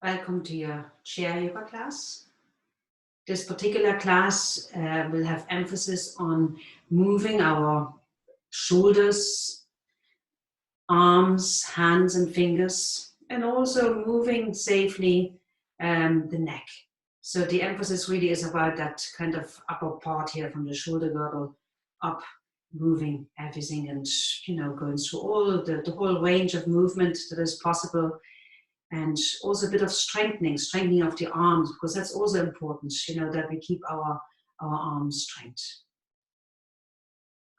Welcome to your chair yoga class. This particular class will have emphasis on moving our shoulders, arms, hands and fingers, and also moving safely the neck. So the emphasis really is about that kind of upper part here from the shoulder girdle up, moving everything and, going through all the whole range of movement that is possible. And also a bit of strengthening of the arms, because that's also important, that we keep our arms straight.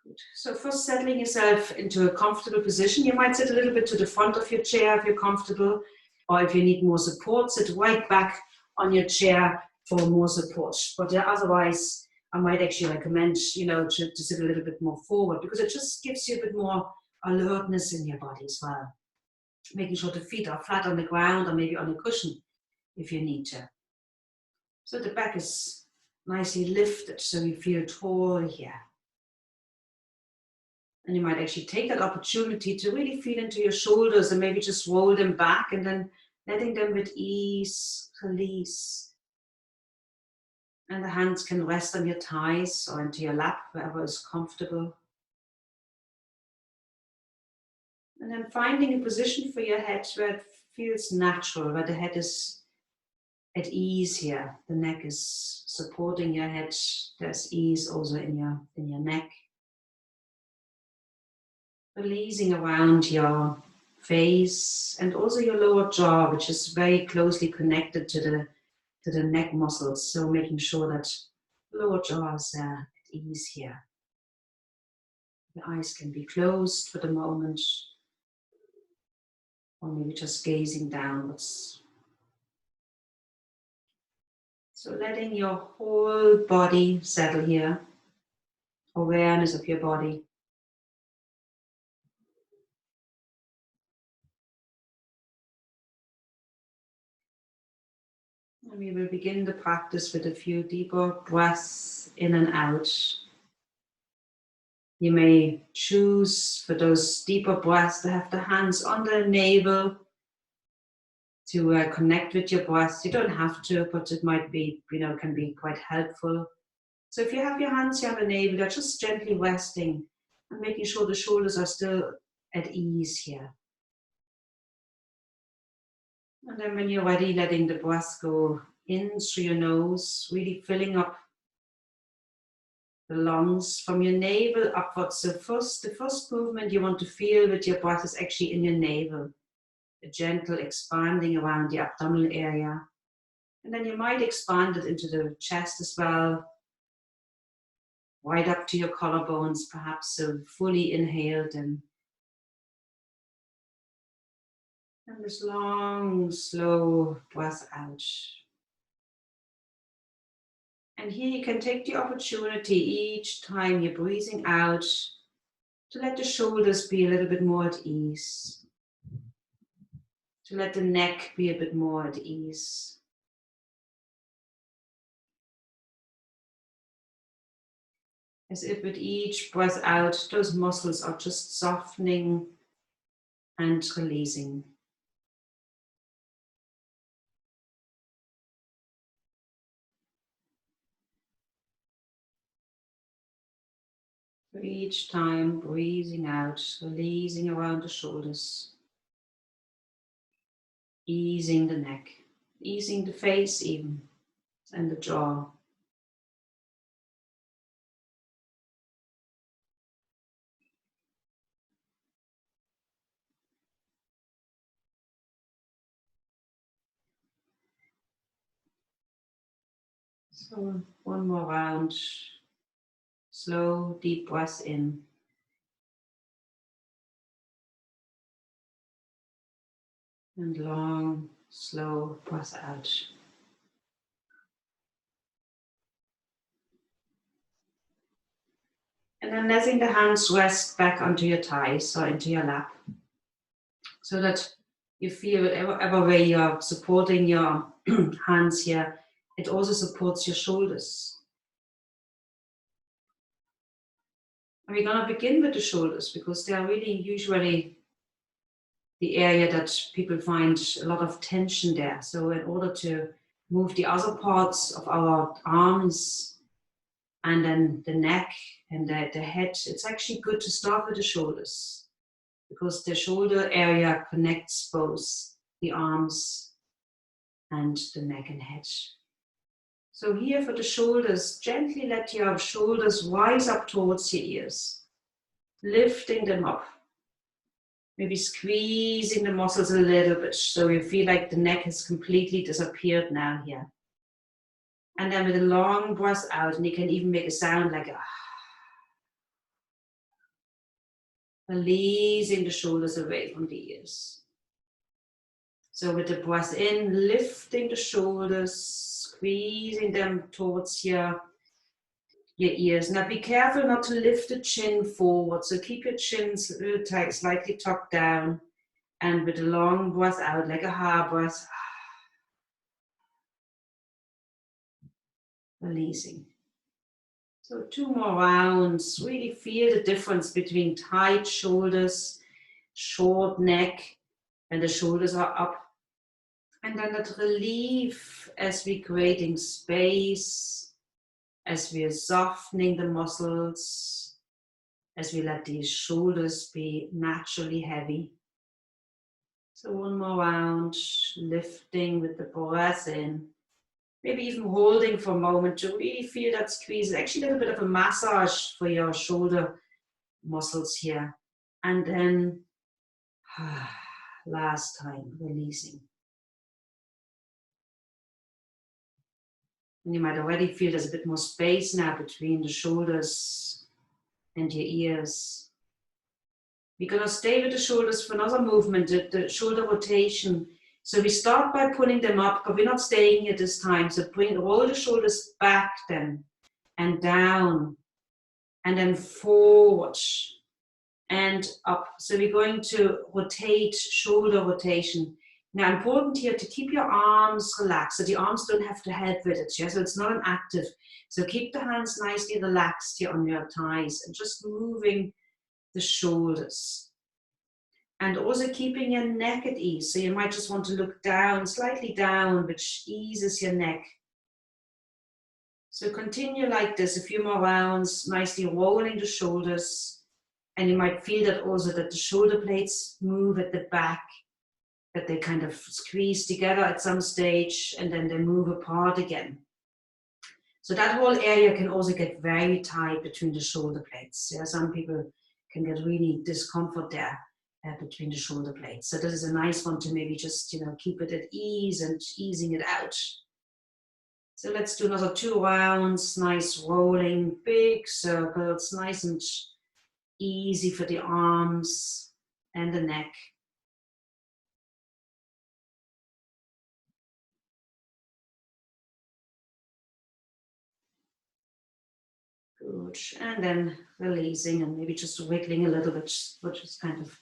Good. So first, settling yourself into a comfortable position. You might sit a little bit to the front of your chair if you're comfortable, or if you need more support, sit right back on your chair for more support. But otherwise, I might actually recommend, to sit a little bit more forward, because it just gives you a bit more alertness in your body as well. Making sure the feet are flat on the ground or maybe on a cushion if you need to. So the back is nicely lifted so you feel tall here. And you might actually take that opportunity to really feel into your shoulders and maybe just roll them back and then letting them with ease release. And the hands can rest on your thighs or into your lap, wherever is comfortable. And then finding a position for your head where it feels natural, where the head is at ease here. The neck is supporting your head. There's ease also in your neck. Releasing around your face and also your lower jaw, which is very closely connected to the neck muscles. So making sure that lower jaw is at ease here. The eyes can be closed for the moment, or maybe just gazing downwards. So letting your whole body settle here. Awareness of your body. And we will begin the practice with a few deeper breaths in and out. You may choose for those deeper breaths to have the hands on the navel to connect with your breath. You don't have to, but it might be, can be quite helpful. So if you have your hands here on the navel, you're just gently resting and making sure the shoulders are still at ease here. And then when you're ready, letting the breath go in through your nose, really filling up the lungs from your navel upwards. So the first movement you want to feel with your breath is actually in your navel. A gentle expanding around the abdominal area. And then you might expand it into the chest as well. Right up to your collarbones, perhaps, so fully inhaled and this long, slow breath out. And here you can take the opportunity each time you're breathing out to let the shoulders be a little bit more at ease. To let the neck be a bit more at ease. As if with each breath out, those muscles are just softening and releasing. Each time breathing out, releasing around the shoulders, easing the neck, easing the face even, and the jaw. So one more round, slow, deep breath in. And long, slow breath out. And then letting the hands rest back onto your thighs or into your lap. So that you feel whatever way you're supporting your hands here, it also supports your shoulders. And we're going to begin with the shoulders because they are really usually the area that people find a lot of tension there. So in order to move the other parts of our arms and then the neck and the head, it's actually good to start with the shoulders, because the shoulder area connects both the arms and the neck and head. So here for the shoulders, gently let your shoulders rise up towards your ears, lifting them up. Maybe squeezing the muscles a little bit so you feel like the neck has completely disappeared now here. And then with a long breath out, and you can even make a sound like a releasing the shoulders away from the ears. So with the breath in, lifting the shoulders, squeezing them towards your ears. Now be careful not to lift the chin forward. So keep your chin tight, slightly tucked down. And with a long breath out, like a ha breath, releasing. So 2 more rounds. Really feel the difference between tight shoulders, short neck, and the shoulders are up. And then that relief as we're creating space, as we are softening the muscles, as we let these shoulders be naturally heavy. So 1 more round, lifting with the breath in. Maybe even holding for a moment to really feel that squeeze. Actually a little bit of a massage for your shoulder muscles here. And then last time, releasing. And you might already feel there's a bit more space now between the shoulders and your ears. We're going to stay with the shoulders for another movement, the shoulder rotation. So we start by pulling them up, but we're not staying here this time. So roll the shoulders back then and down and then forward and up. So we're going to rotate, shoulder rotation. Now important here to keep your arms relaxed. So the arms don't have to help with it. Yeah? So it's not an active. So keep the hands nicely relaxed here on your thighs and just moving the shoulders. And also keeping your neck at ease. So you might just want to look down, slightly down, which eases your neck. So continue like this, a few more rounds, nicely rolling the shoulders. And you might feel that also that the shoulder blades move at the back, that they kind of squeeze together at some stage and then they move apart again. So that whole area can also get very tight between the shoulder blades. Yeah, some people can get really discomfort there between the shoulder blades. So this is a nice one to maybe just, keep it at ease and easing it out. So let's do another 2 rounds, nice rolling, big circles, nice and easy for the arms and the neck. Good, and then releasing and maybe just wiggling a little bit, which is kind of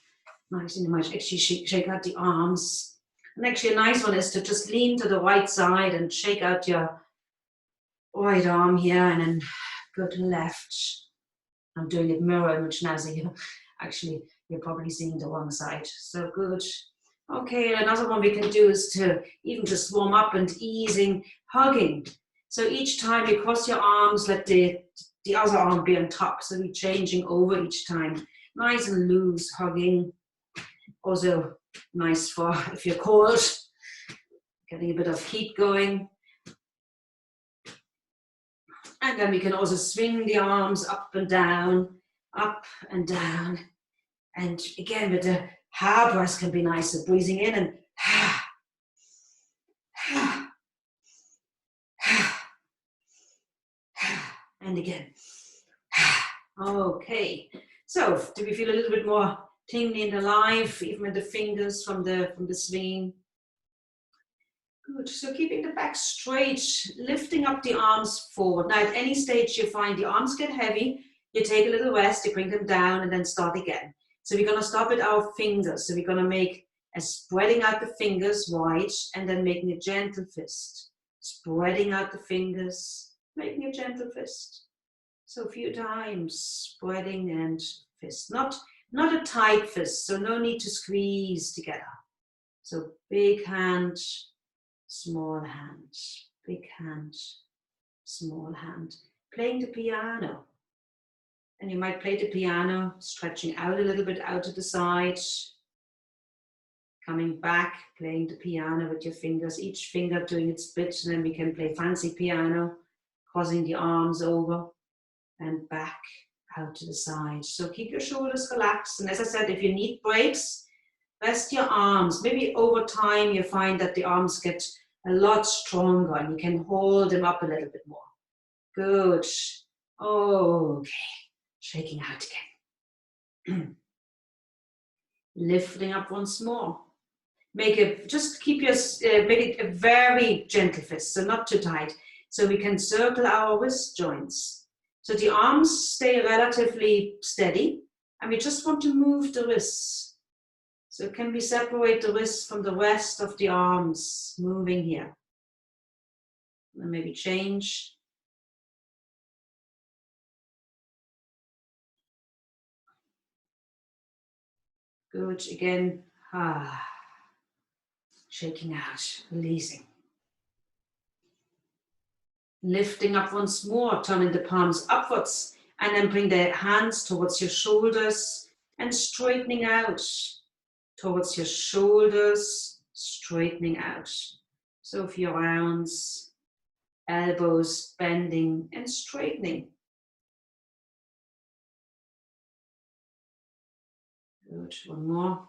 nice. And you might actually shake out the arms. And actually a nice one is to just lean to the right side and shake out your right arm here and then go to the left. I'm doing it mirror image now, so you're probably seeing the wrong side. So good. Okay, another one we can do is to even just warm up and easing, hugging. So each time you cross your arms, let the other arm be on top. So we're changing over each time. Nice and loose, hugging. Also nice for if you're cold, getting a bit of heat going. And then we can also swing the arms up and down. And again, with the ha breath can be nice. So breathing in and ha, ha, ha, ha, and again. Okay, so do we feel a little bit more tingly and alive, even with the fingers from the swing? Good, so keeping the back straight, lifting up the arms forward. Now at any stage you find the arms get heavy, you take a little rest, you bring them down and then start again. So we're going to start with our fingers. So we're going to make a spreading out the fingers wide and then making a gentle fist. Spreading out the fingers, making a gentle fist. So a few times, spreading and fist. Not Not a tight fist, so no need to squeeze together. So big hand, small hand, big hand, small hand. Playing the piano. And you might play the piano, stretching out a little bit out to the side, coming back, playing the piano with your fingers, each finger doing its bit, and then we can play fancy piano, crossing the arms over and back out to the side. So keep your shoulders relaxed. And as I said, if you need breaks, rest your arms. Maybe over time you find that the arms get a lot stronger and you can hold them up a little bit more. Good. Okay. Shaking out again. Lifting up once more. Just keep your, make it a very gentle fist, so not too tight. So we can circle our wrist joints. So the arms stay relatively steady and we just want to move the wrists. So can we separate the wrists from the rest of the arms, moving here. And maybe change. Good, again, shaking out, releasing. Lifting up once more, turning the palms upwards, and then bring the hands towards your shoulders and straightening out towards your shoulders, straightening out. So for your rounds, elbows bending and straightening. Good, one more.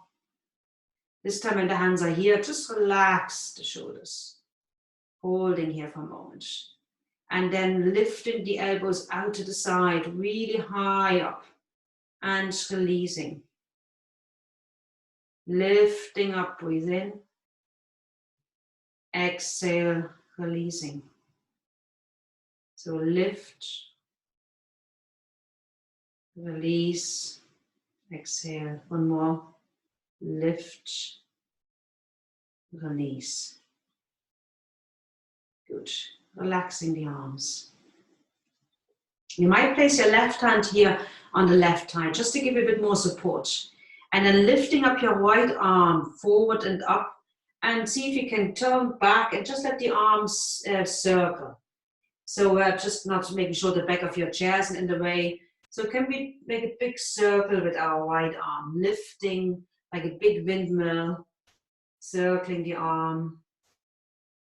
This time when the hands are here, just relax the shoulders. Holding here for a moment. And then lifting the elbows out to the side, really high up. And releasing. Lifting up, breathe in. Exhale, releasing. So lift. Release. Exhale. One more. Lift. Release. Good. Relaxing the arms. You might place your left hand here on the left thigh just to give a bit more support. And then lifting up your right arm forward and up and see if you can turn back and just let the arms circle. So just not making sure the back of your chair isn't in the way. So can we make a big circle with our right arm, lifting like a big windmill, circling the arm,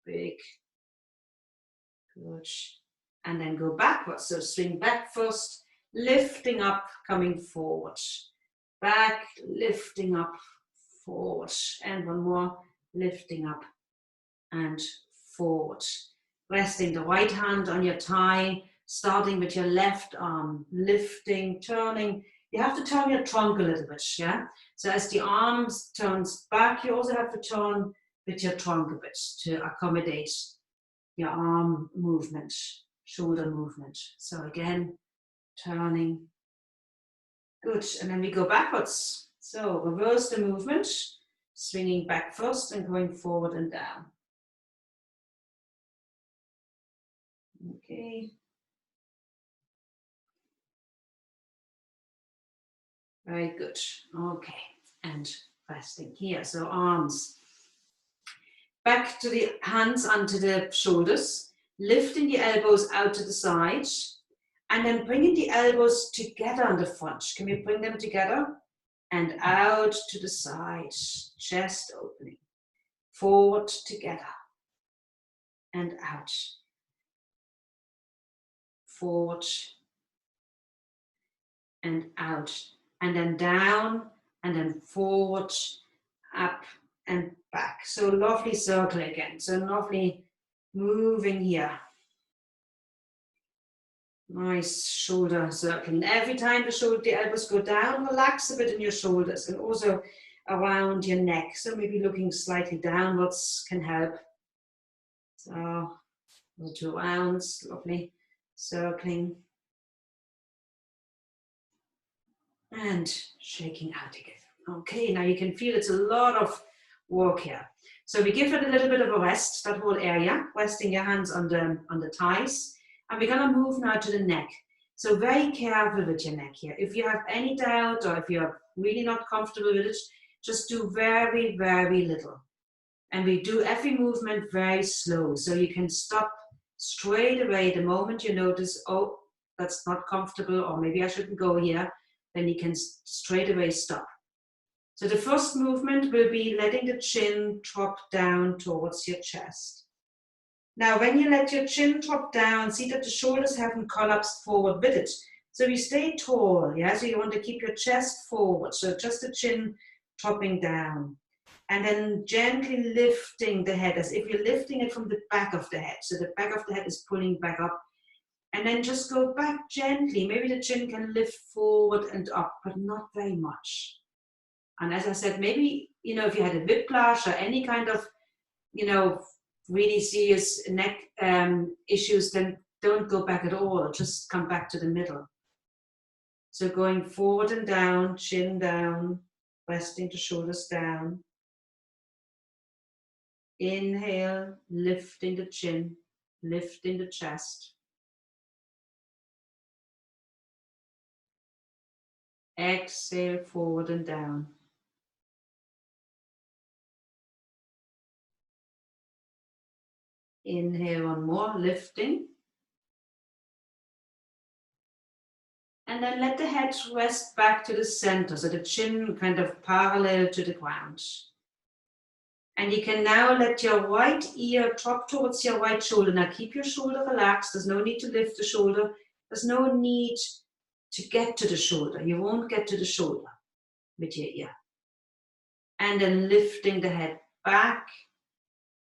big. Good. And then go backwards. So swing back first, lifting up, coming forward. Back, lifting up, forward. And one more, lifting up and forward. Resting the right hand on your thigh, starting with your left arm, lifting, turning. You have to turn your trunk a little bit, yeah? So as the arms turns back, you also have to turn with your trunk a bit to accommodate your arm movement, shoulder movement. So again, turning. Good, and then we go backwards. So reverse the movement, swinging back first and going forward and down. Okay. Very good. Okay, and resting here. So arms. Back to the hands onto the shoulders, lifting the elbows out to the side, and then bringing the elbows together on the front. Can we bring them together? And out to the side, chest opening. Forward together. And out. Forward. And out. And then down, and then forward, up, and back. So lovely circle again. So lovely moving here. Nice shoulder circle. And every time the elbows go down, relax a bit in your shoulders and also around your neck. So maybe looking slightly downwards can help. So 2 rounds, lovely circling. And shaking out again. Okay, now you can feel it's a lot of work here. So we give it a little bit of a rest, that whole area, resting your hands on the thighs. And we're gonna move now to the neck. So very careful with your neck here. If you have any doubt or if you're really not comfortable with it, just do very, very little. And we do every movement very slow. So you can stop straight away the moment you notice, oh, that's not comfortable, or maybe I shouldn't go here, then you can straight away stop. So the first movement will be letting the chin drop down towards your chest. Now, when you let your chin drop down, see that the shoulders haven't collapsed forward with it. So you stay tall, yeah? So you want to keep your chest forward. So just the chin dropping down. And then gently lifting the head as if you're lifting it from the back of the head. So the back of the head is pulling back up. And then just go back gently. Maybe the chin can lift forward and up, but not very much. And as I said, maybe, if you had a whiplash or any kind of, really serious neck issues, then don't go back at all. Just come back to the middle. So going forward and down, chin down, resting the shoulders down. Inhale, lifting the chin, lifting the chest. Exhale, forward and down. Inhale, one more, lifting. And then let the head rest back to the center, so the chin kind of parallel to the ground. And you can now let your right ear drop towards your right shoulder. Now keep your shoulder relaxed. There's no need to lift the shoulder. There's no need to get to the shoulder. You won't get to the shoulder with your ear. And then lifting the head back.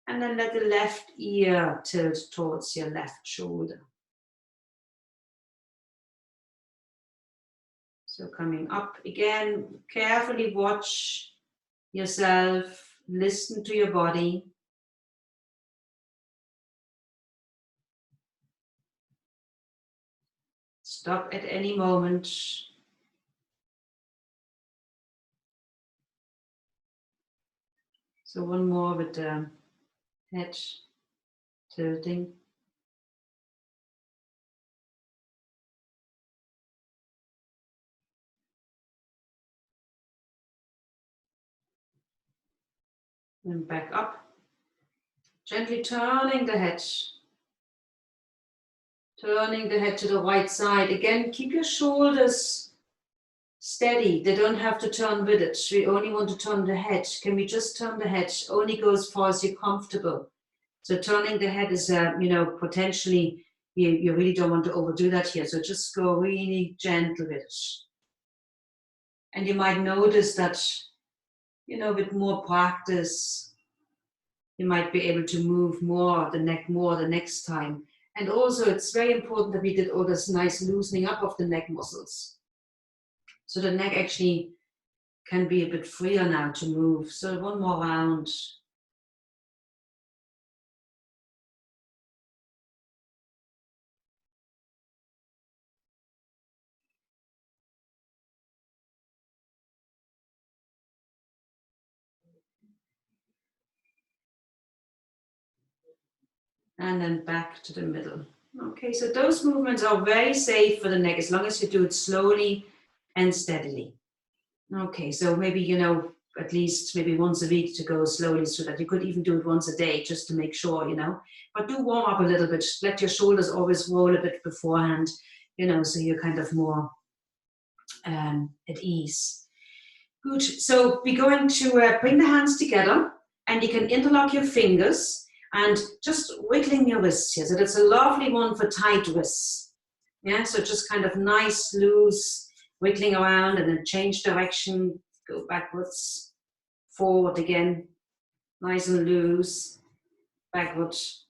And then let the left ear tilt towards your left shoulder. So coming up again, carefully watch yourself, listen to your body. Stop at any moment. So one more with the head tilting. And back up. Gently turning the head. Turning the head to the right side. Again, keep your shoulders steady. They don't have to turn with it. We only want to turn the head. Can we just turn the head? Only go as far as you're comfortable. So turning the head is, potentially, you really don't want to overdo that here. So just go really gentle with it. And you might notice that, with more practice, you might be able to move more the next time. And also it's very important that we did all this nice loosening up of the neck muscles. So the neck actually can be a bit freer now to move. So one more round. And then back to the middle. Okay, so those movements are very safe for the neck as long as you do it slowly and steadily. Okay, so maybe, at least maybe once a week to go slowly through that. You could even do it once a day just to make sure, But do warm up a little bit. Let your shoulders always roll a bit beforehand, so you're kind of more at ease. Good, so we're going to bring the hands together and you can interlock your fingers and just wiggling your wrists here. So that's a lovely one for tight wrists. Yeah, so just kind of nice, loose, wiggling around and then change direction, go backwards, forward again, nice and loose, backwards.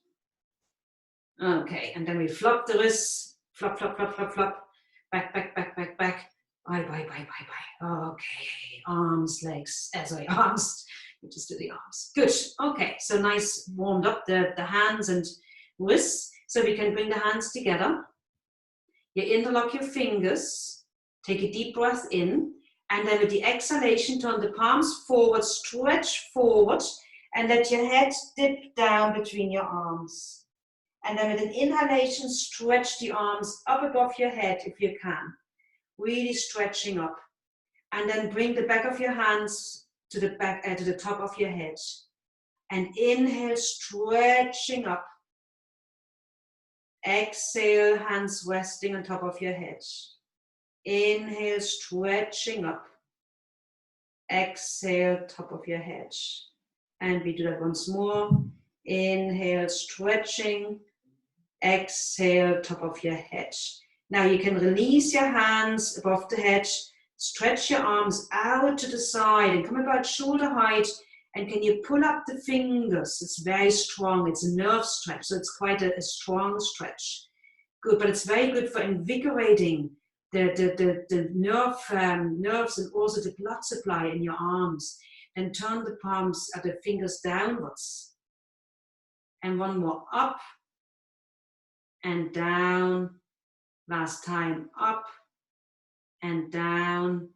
Okay, and then we flop the wrists, flop, flop, flop, flop, flop, back, back, back, back, back, bye, bye, bye, bye, bye. Okay, arms, legs, sorry, arms. We just do the arms. Good. Okay, so nice, warmed up the hands and wrists. So we can bring the hands together. You interlock your fingers. Take a deep breath in. And then with the exhalation, turn the palms forward, stretch forward, and let your head dip down between your arms. And then with an inhalation, stretch the arms up above your head if you can. Really stretching up. And then bring the back of your hands to the back, to the top of your head. And inhale, stretching up. Exhale, hands resting on top of your head. Inhale, stretching up. Exhale, top of your head. And we do that once more. Inhale, stretching. Exhale, top of your head. Now you can release your hands above the head. Stretch your arms out to the side and come about shoulder height. And can you pull up the fingers? It's very strong. It's a nerve stretch, so it's quite a strong stretch. Good, but it's very good for invigorating the nerves and also the blood supply in your arms. And turn the palms of the fingers downwards. And one more, up and down. Last time, up and down,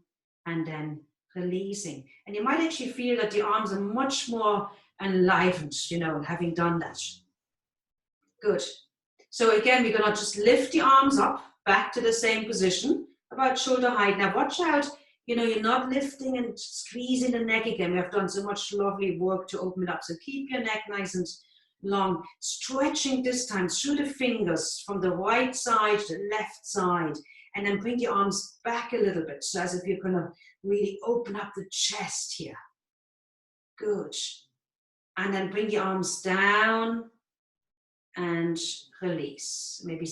and then releasing. And you might actually feel that the arms are much more enlivened, you know, having done that. Good. So again, we're gonna just lift the arms up, back to the same position, about shoulder height. Now watch out, you know, you're not lifting and squeezing the neck again. We have done so much lovely work to open it up. So keep your neck nice and long. Stretching this time through the fingers from the right side to the left side. And then bring your arms back a little bit. So as if you're gonna really open up the chest here. Good. And then bring your arms down and release. Maybe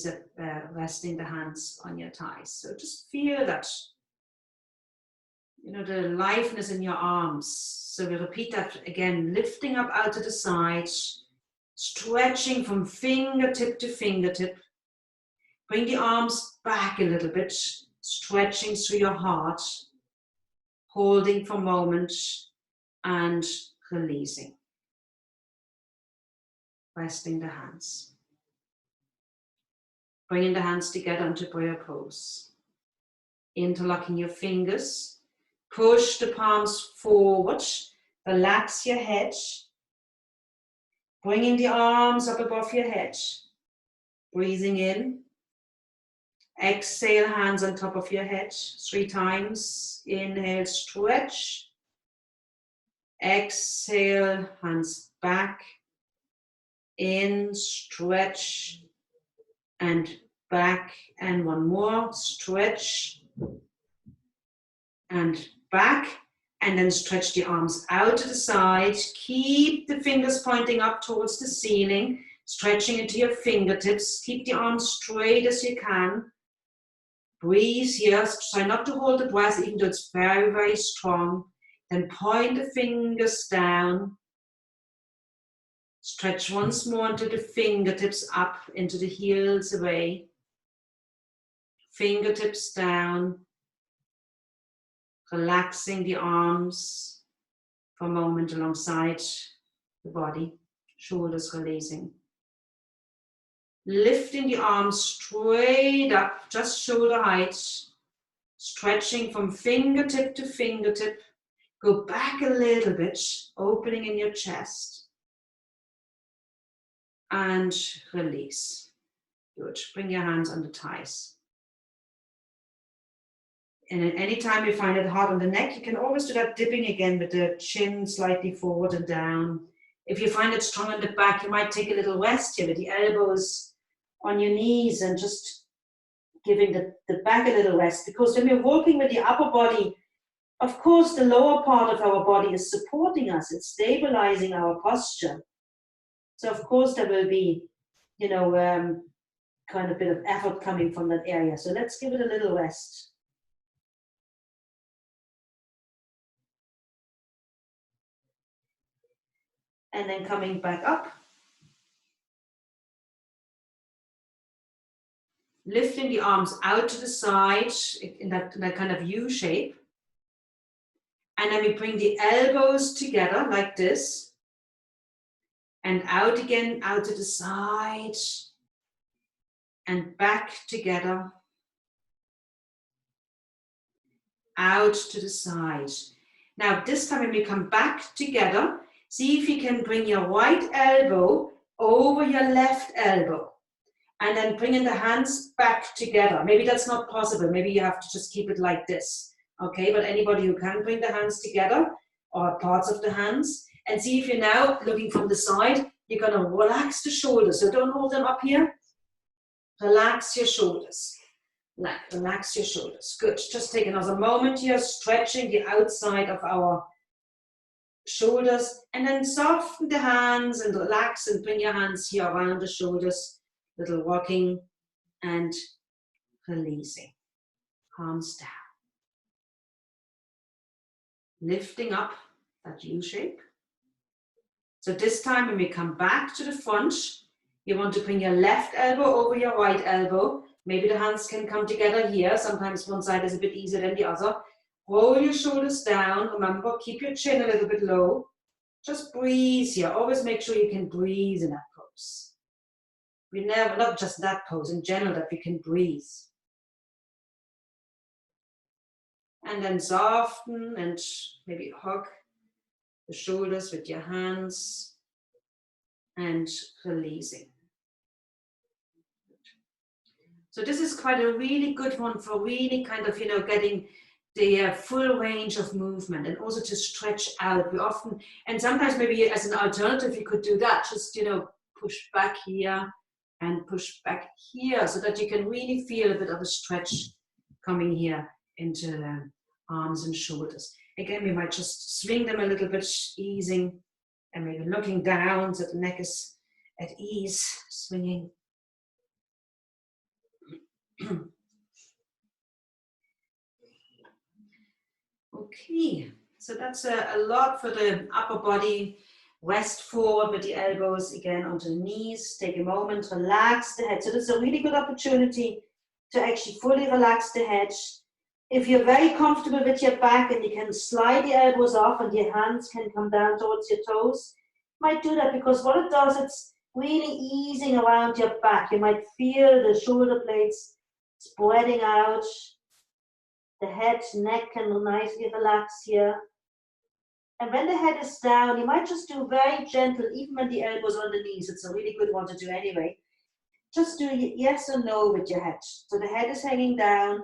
resting the hands on your thighs. So just feel that, you know, the aliveness in your arms. So we repeat that again, lifting up out to the side, stretching from fingertip to fingertip. Bring the arms back a little bit, stretching through your heart, holding for a moment and releasing. Resting the hands. Bringing the hands together into prayer pose. Interlocking your fingers. Push the palms forward. Relax your head. Bringing the arms up above your head. Breathing in. Exhale, hands on top of your head 3 times. Inhale, stretch. Exhale, hands back. In, stretch. And back. And one more. Stretch. And back. And then stretch the arms out to the side. Keep the fingers pointing up towards the ceiling. Stretching into your fingertips. Keep the arms straight as you can. Breathe here. Try not to hold the breath even though it's very, very strong. Then point the fingers down. Stretch once more into the fingertips up, into the heels away. Fingertips down. Relaxing the arms for a moment alongside the body. Shoulders releasing. Lifting the arms straight up, just shoulder height. Stretching from fingertip to fingertip. Go back a little bit, opening in your chest. And release. Good. Bring your hands on the thighs. And at any time you find it hard on the neck, you can always do that dipping again with the chin slightly forward and down. If you find it strong on the back, you might take a little rest here with the elbows on your knees and just giving the back a little rest. Because when we're working with the upper body, of course, the lower part of our body is supporting us. It's stabilizing our posture. So of course there will be, you know, kind of bit of effort coming from that area. So let's give it a little rest. And then coming back up. Lifting the arms out to the side in that kind of U shape. And then we bring the elbows together like this. And out again, out to the side. And back together. Out to the side. Now this time when we come back together, see if you can bring your right elbow over your left elbow. And then bringing the hands back together. Maybe that's not possible. Maybe you have to just keep it like this. Okay, but anybody who can bring the hands together or parts of the hands, and see if you're now looking from the side, you're gonna relax the shoulders. So don't hold them up here. Relax your shoulders. Relax your shoulders. Good. Just take another moment here, stretching the outside of our shoulders, and then soften the hands and relax and bring your hands here around the shoulders. Little rocking and releasing. Palms down. Lifting up that U shape. So this time when we come back to the front, you want to bring your left elbow over your right elbow. Maybe the hands can come together here. Sometimes one side is a bit easier than the other. Roll your shoulders down. Remember, keep your chin a little bit low. Just breathe here. Always make sure you can breathe in that pose. We never, not just that pose, in general, that we can breathe. And then soften and maybe hug the shoulders with your hands and releasing. So this is quite a really good one for really kind of, getting the full range of movement and also to stretch out. We often, and sometimes maybe as an alternative, you could do that. Just, push back here and push back here so that you can really feel a bit of a stretch coming here into the arms and shoulders. Again, we might just swing them a little bit, easing and maybe looking down so the neck is at ease, swinging. Okay, so that's a lot for the upper body. Rest forward with the elbows again onto the knees. Take a moment, relax the head. So this is a really good opportunity to actually fully relax the head. If you're very comfortable with your back and you can slide the elbows off and your hands can come down towards your toes, you might do that because what it does, it's really easing around your back. You might feel the shoulder blades spreading out. The head, neck can nicely relax here. And when the head is down, you might just do very gentle, even when the elbows on the knees. It's a really good one to do anyway. Just do yes or no with your head. So the head is hanging down,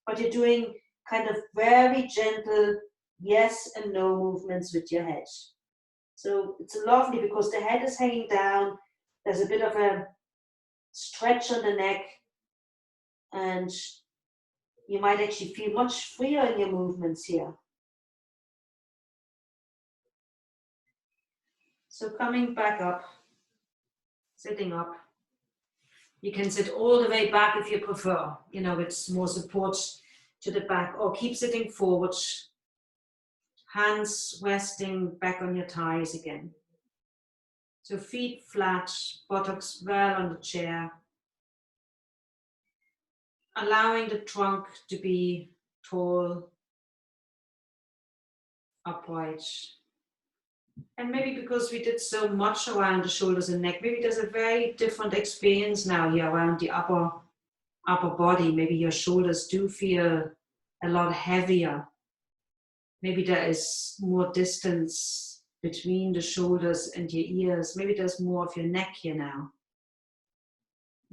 but you're doing kind of very gentle yes and no movements with your head. So it's lovely because the head is hanging down. There's a bit of a stretch on the neck, and you might actually feel much freer in your movements here. So coming back up, sitting up. You can sit all the way back if you prefer, with more support to the back, or keep sitting forward, hands resting back on your thighs again. So feet flat, buttocks well on the chair. Allowing the trunk to be tall, upright. And maybe because we did so much around the shoulders and neck, maybe there's a very different experience now here around the upper body. Maybe your shoulders do feel a lot heavier. Maybe there is more distance between the shoulders and your ears. Maybe there's more of your neck here now.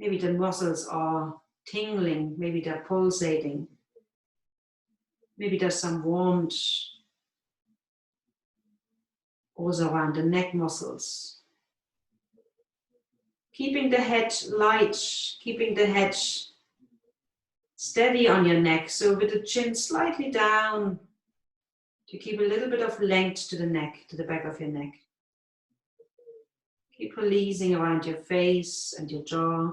Maybe the muscles are tingling. Maybe they're pulsating. Maybe there's some warmth also around the neck muscles. Keeping the head light, keeping the head steady on your neck. So with the chin slightly down, to keep a little bit of length to the neck, to the back of your neck. Keep releasing around your face and your jaw.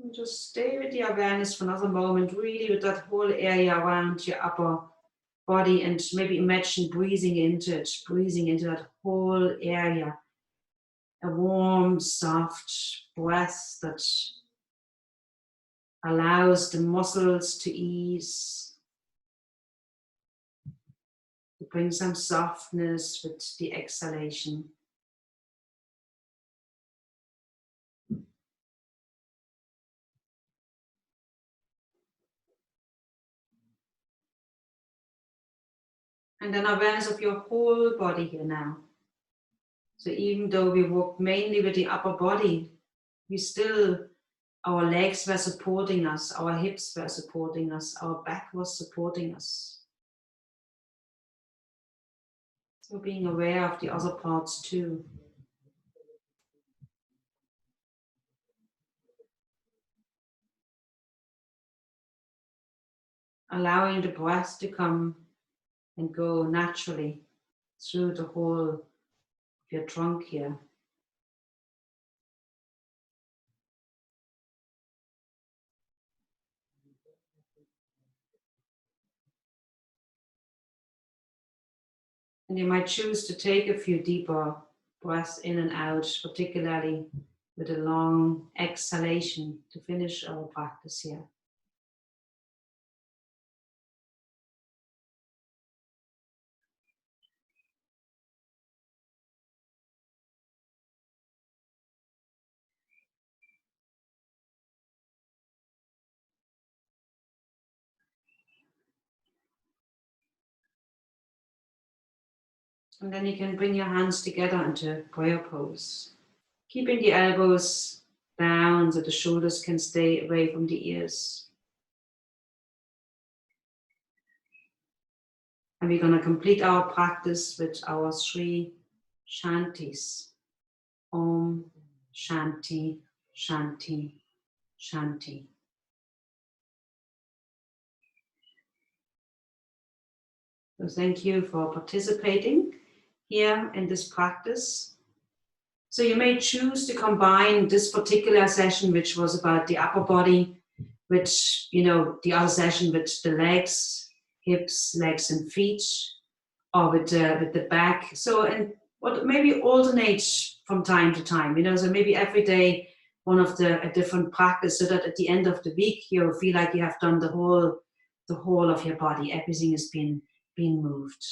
And just stay with the awareness for another moment, really with that whole area around your upper body, and maybe imagine breathing into it, breathing into that whole area. A warm, soft breath that allows the muscles to ease, to bring some softness with the exhalation. And then awareness of your whole body here now. So even though we work mainly with the upper body, we still, our legs were supporting us, our hips were supporting us, our back was supporting us. So being aware of the other parts too. Allowing the breath to come and go naturally through the whole of your trunk here. And you might choose to take a few deeper breaths in and out, particularly with a long exhalation to finish our practice here. And then you can bring your hands together into prayer pose, keeping the elbows down so the shoulders can stay away from the ears. And we're going to complete our practice with our 3 shantis. Om Shanti, Shanti, Shanti. So thank you for participating here in this practice. So you may choose to combine this particular session, which was about the upper body, with, the other session with the legs, hips, legs and feet, or with the back. So, and what maybe alternate from time to time, so maybe every day one of a different practice, so that at the end of the week you feel like you have done the whole of your body, everything has been moved.